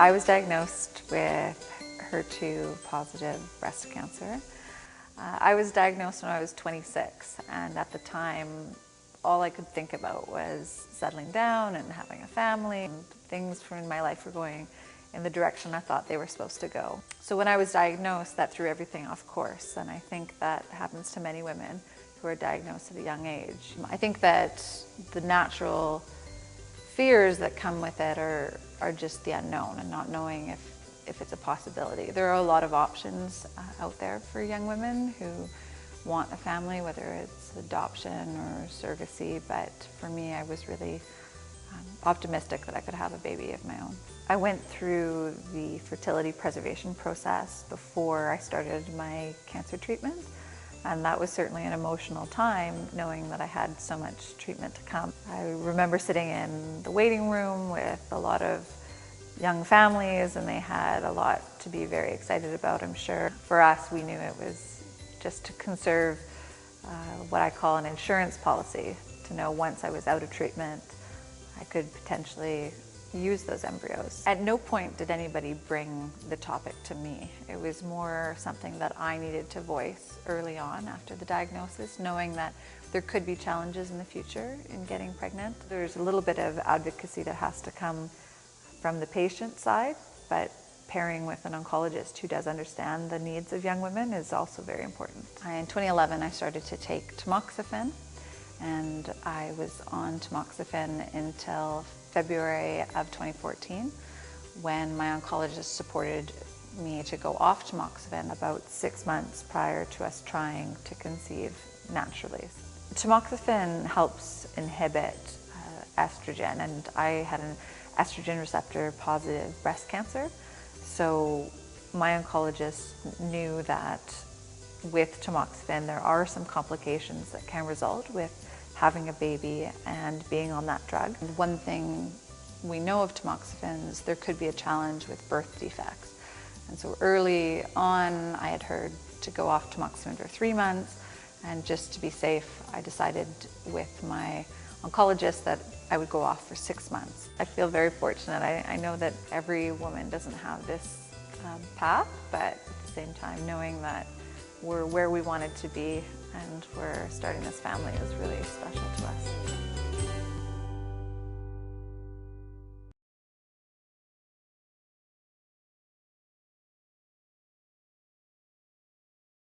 I was diagnosed with HER2 positive breast cancer. I was diagnosed when I was 26, and at the time all I could think about was settling down and having a family, and things in my life were going in the direction I thought they were supposed to go. So when I was diagnosed, that threw everything off course, and I think that happens to many women who are diagnosed at a young age. I think that the natural fears that come with it are just the unknown and not knowing if it's a possibility. There are a lot of options out there for young women who want a family, whether it's adoption or surrogacy, but for me, I was really optimistic that I could have a baby of my own. I went through the fertility preservation process before I started my cancer treatment, and that was certainly an emotional time, knowing that I had so much treatment to come. I remember sitting in the waiting room with a lot of young families, and they had a lot to be very excited about, I'm sure. For us, we knew it was just to conserve what I call an insurance policy, to know once I was out of treatment, I could potentially use those embryos. At no point did anybody bring the topic to me. It was more something that I needed to voice early on after the diagnosis, knowing that there could be challenges in the future in getting pregnant. There's a little bit of advocacy that has to come from the patient side, but pairing with an oncologist who does understand the needs of young women is also very important. In 2011, I started to take tamoxifen, and I was on tamoxifen until February of 2014, when my oncologist supported me to go off tamoxifen about 6 months prior to us trying to conceive naturally. Tamoxifen helps inhibit estrogen, and I had an estrogen receptor positive breast cancer. So my oncologist knew that with tamoxifen there are some complications that can result with having a baby and being on that drug. And one thing we know of tamoxifen is there could be a challenge with birth defects. And so early on I had heard to go off tamoxifen for 3 months, and just to be safe I decided with my oncologist that I would go off for 6 months. I feel very fortunate. I know that every woman doesn't have this path, but at the same time knowing that we're where we wanted to be and we're starting this family is really special to us.